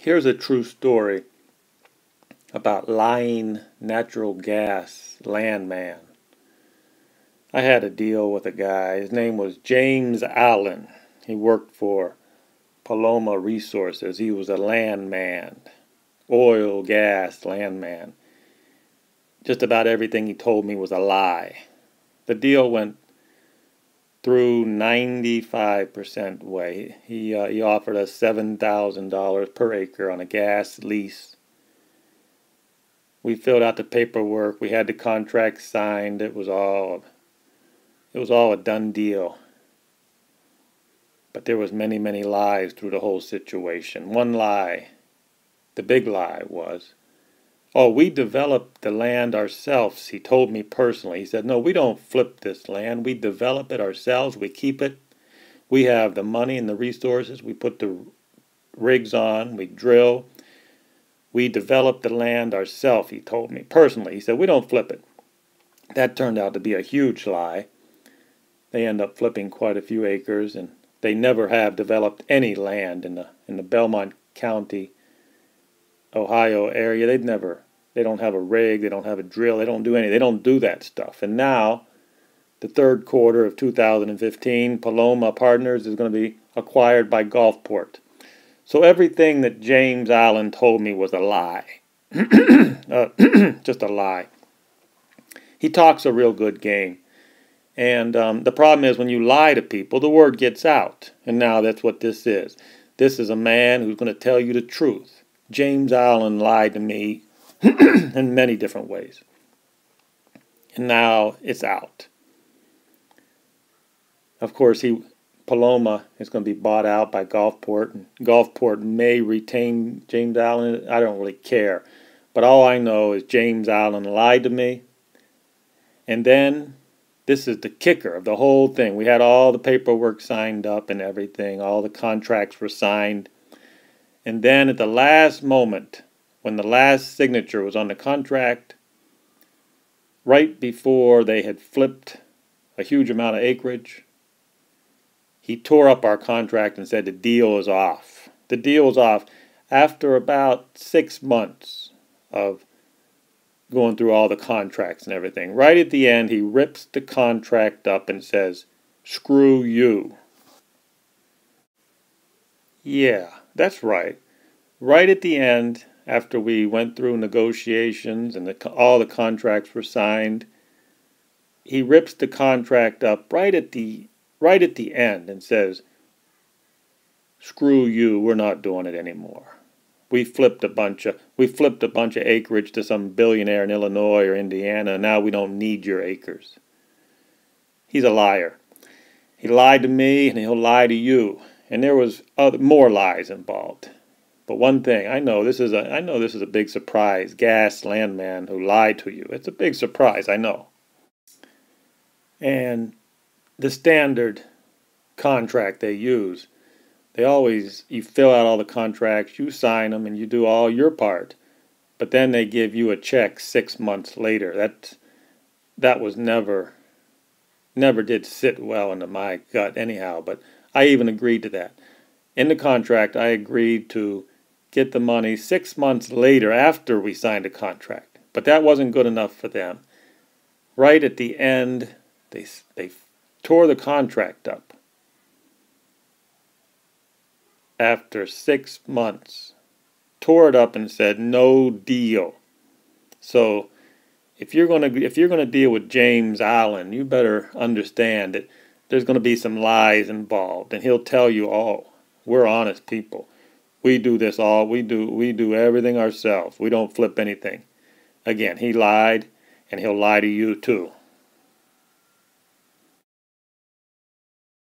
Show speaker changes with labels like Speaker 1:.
Speaker 1: Here's a true story about lying natural gas landman. I had a deal with a guy. His name was James Allen. He worked for Paloma Resources. He was a landman, oil, gas landman. Just about everything he told me was a lie. The deal went through 95% way. He offered us $7,000 per acre on a gas lease. We filled out the paperwork. We had the contract signed. It was all a done deal. But there was many lies through the whole situation. One lie, the big lie was, oh, we developed the land ourselves. He told me personally. He said, no, we don't flip this land. We develop it ourselves. We keep it. We have the money and the resources. We put the rigs on. We drill. We developed the land ourselves, he told me personally. He said, we don't flip it. That turned out to be a huge lie. They end up flipping quite a few acres, and they never have developed any land in the Belmont County, Ohio area. They don't have a rig, they don't have a drill, they don't do anything. They don't do that stuff. And now, the third quarter of 2015, Paloma Partners is going to be acquired by Gulfport. So everything that James Allen told me was a lie. Just a lie. He talks a real good game. And the problem is when you lie to people, the word gets out. And now that's what this is. This is a man who's going to tell you the truth. James Allen lied to me in many different ways. And now it's out. Of course, Paloma is going to be bought out by Gulfport, and Gulfport may retain James Allen. I don't really care. But all I know is James Allen lied to me. And then, this is the kicker of the whole thing. We had all the paperwork signed up and everything. All the contracts were signed. And then at the last moment, when the last signature was on the contract, right before they had flipped a huge amount of acreage, he tore up our contract and said the deal is off. The deal was off after about 6 months of going through all the contracts and everything. Right at the end, he rips the contract up and says, "Screw you." Yeah, that's right. Right at the end, after we went through negotiations and all the contracts were signed, he rips the contract up right at the end and says, "Screw you, we're not doing it anymore. We flipped a bunch of acreage to some billionaire in Illinois or Indiana, and now we don't need your acres." He's a liar. He lied to me, and he'll lie to you. And there was more lies involved. But one thing, I know this is a big surprise. Gas Landman who lied to you. It's a big surprise, I know. And the standard contract they use, you fill out all the contracts, you sign them, and you do all your part. But then they give you a check 6 months later. That was never did sit well into my gut anyhow, but I even agreed to that. In the contract, I agreed to get the money 6 months later after we signed a contract. But that wasn't good enough for them. Right at the end, they tore the contract up. After 6 months, tore it up and said no deal. So if you're gonna deal with James Allen, you better understand that there's gonna be some lies involved, and he'll tell you, "Oh, we're honest people. We do this all. We do everything ourselves. We don't flip anything." Again, he lied, and he'll lie to you too.